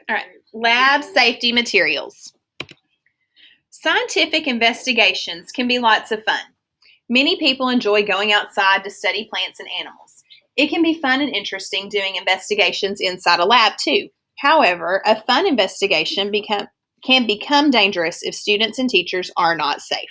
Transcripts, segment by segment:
All right, lab safety materials. Scientific investigations can be lots of fun. Many people enjoy going outside to study plants and animals. It can be fun and interesting doing investigations inside a lab too. However, a fun investigation can become dangerous if students and teachers are not safe.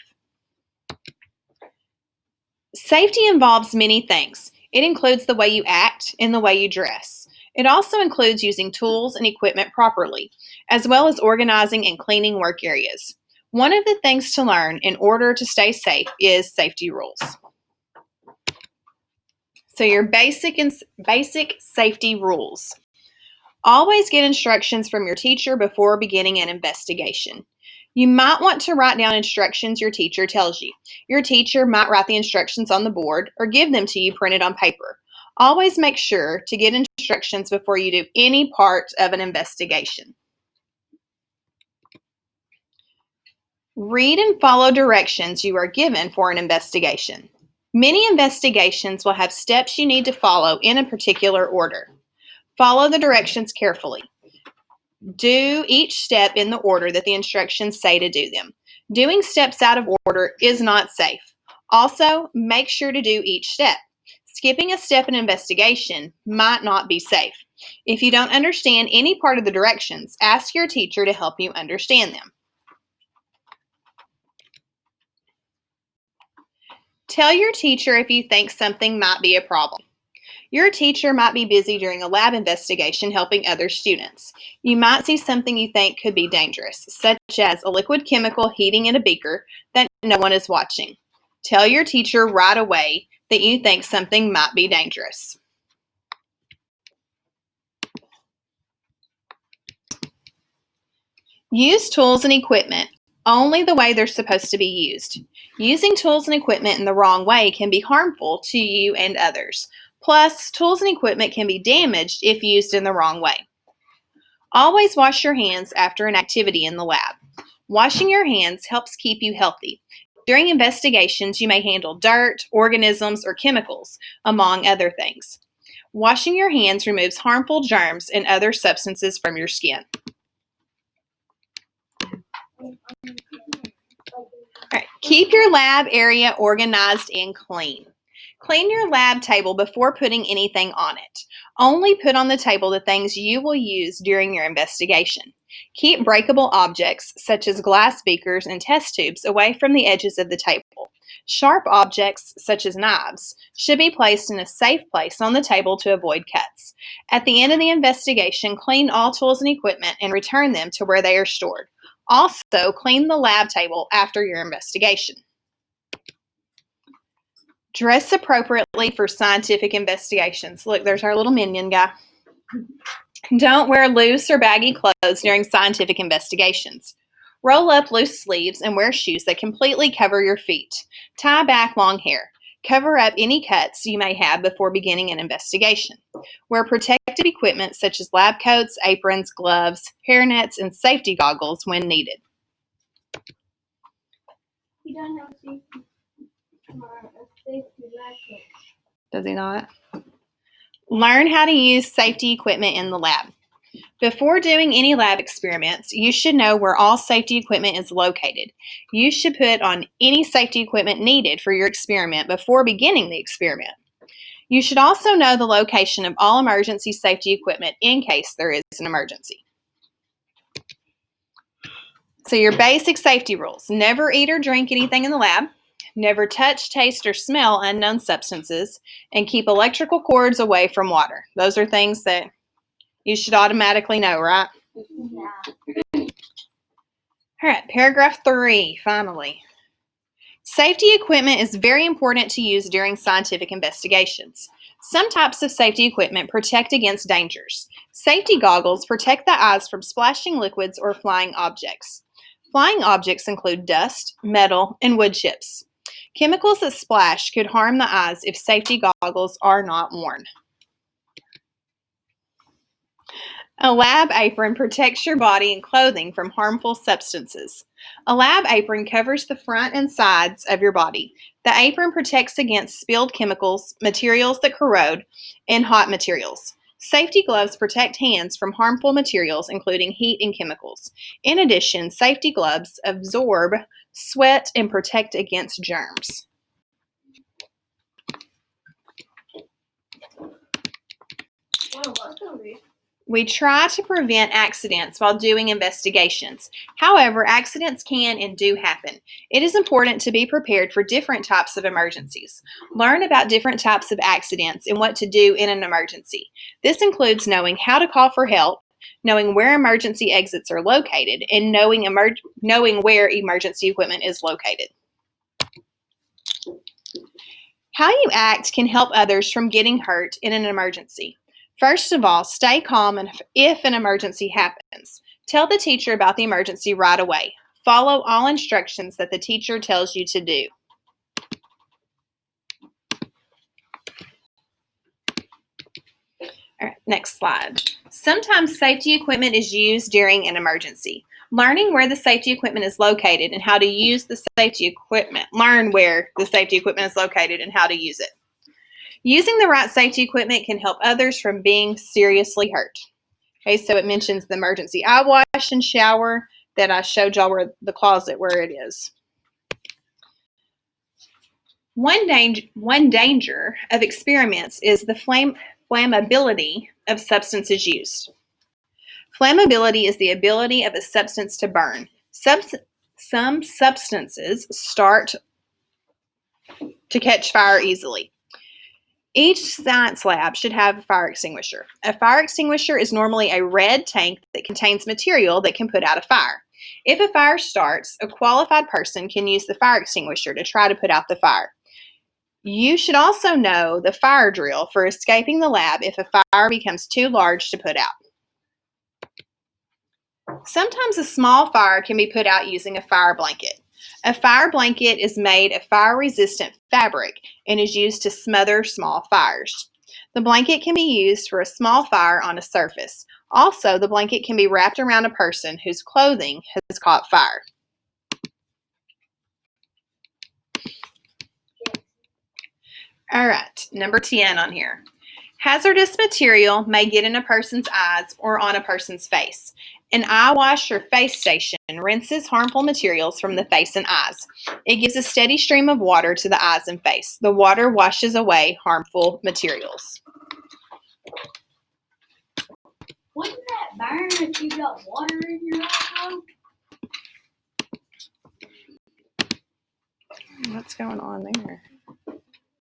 Safety involves many things. It includes the way you act and the way you dress. It also includes using tools and equipment properly, as well as organizing and cleaning work areas. One of the things to learn in order to stay safe is safety rules. So your basic safety rules. Always get instructions from your teacher before beginning an investigation. You might want to write down instructions your teacher tells you. Your teacher might write the instructions on the board or give them to you printed on paper. Always make sure to get instructions before you do any part of an investigation. Read and follow directions you are given for an investigation. Many investigations will have steps you need to follow in a particular order. Follow the directions carefully. Do each step in the order that the instructions say to do them. Doing steps out of order is not safe. Also, make sure to do each step. Skipping a step in investigation might not be safe. If you don't understand any part of the directions, ask your teacher to help you understand them. Tell your teacher if you think something might be a problem. Your teacher might be busy during a lab investigation helping other students. You might see something you think could be dangerous, such as a liquid chemical heating in a beaker that no one is watching. Tell your teacher right away that you think something might be dangerous. Use tools and equipment only the way they're supposed to be used. Using tools and equipment in the wrong way can be harmful to you and others. Plus, tools and equipment can be damaged if used in the wrong way. Always wash your hands after an activity in the lab. Washing your hands helps keep you healthy. During investigations, you may handle dirt, organisms, or chemicals, among other things. Washing your hands removes harmful germs and other substances from your skin. All right. Keep your lab area organized and clean. Clean your lab table before putting anything on it. Only put on the table the things you will use during your investigation. Keep breakable objects, such as glass beakers and test tubes, away from the edges of the table. Sharp objects, such as knives, should be placed in a safe place on the table to avoid cuts. At the end of the investigation, clean all tools and equipment and return them to where they are stored. Also, clean the lab table after your investigation. Dress appropriately for scientific investigations. Look, there's our little minion guy. Don't wear loose or baggy clothes during scientific investigations. Roll up loose sleeves and wear shoes that completely cover your feet. Tie back long hair. Cover up any cuts you may have before beginning an investigation. Wear protective equipment such as lab coats, aprons, gloves, hairnets, and safety goggles when needed. You don't have safety. Does he not? Learn how to use safety equipment in the lab. Before doing any lab experiments, you should know where all safety equipment is located. You should put on any safety equipment needed for your experiment before beginning the experiment. You should also know the location of all emergency safety equipment in case there is an emergency. So your basic safety rules: never eat or drink anything in the lab. Never touch, taste, or smell unknown substances, and keep electrical cords away from water. Those are things that you should automatically know, right? Yeah. All right, paragraph 3, finally. Safety equipment is very important to use during scientific investigations. Some types of safety equipment protect against dangers. Safety goggles protect the eyes from splashing liquids or flying objects. Flying objects include dust, metal, and wood chips. Chemicals that splash could harm the eyes if safety goggles are not worn. A lab apron protects your body and clothing from harmful substances. A lab apron covers the front and sides of your body. The apron protects against spilled chemicals, materials that corrode, and hot materials. Safety gloves protect hands from harmful materials, including heat and chemicals. In addition, safety gloves absorb sweat and protect against germs. We try to prevent accidents while doing investigations. However, accidents can and do happen. It is important to be prepared for different types of emergencies. Learn about different types of accidents and what to do in an emergency. This includes knowing how to call for help, knowing where emergency exits are located, and knowing where emergency equipment is located. How you act can help others from getting hurt in an emergency. First of all, stay calm if an emergency happens. Tell the teacher about the emergency right away. Follow all instructions that the teacher tells you to do. All right, next slide. Sometimes safety equipment is used during an emergency. Learning where the safety equipment is located and how to use the safety equipment. Learn where the safety equipment is located and how to use it. Using the right safety equipment can help others from being seriously hurt. Okay, so it mentions the emergency eye wash and shower that I showed y'all where the closet where it is. One danger of experiments is the flammability of substances used. Flammability is the ability of a substance to burn. Some substances start to catch fire easily. Each science lab should have a fire extinguisher. A fire extinguisher is normally a red tank that contains material that can put out a fire. If a fire starts, a qualified person can use the fire extinguisher to try to put out the fire. You should also know the fire drill for escaping the lab if a fire becomes too large to put out. Sometimes a small fire can be put out using a fire blanket. A fire blanket is made of fire-resistant fabric and is used to smother small fires. The blanket can be used for a small fire on a surface. Also, the blanket can be wrapped around a person whose clothing has caught fire. All right, number 10 on here. Hazardous material may get in a person's eyes or on a person's face. An eye wash or face station rinses harmful materials from the face and eyes. It gives a steady stream of water to the eyes and face. The water washes away harmful materials. Wouldn't that burn if you got water in your eye? What's going on there?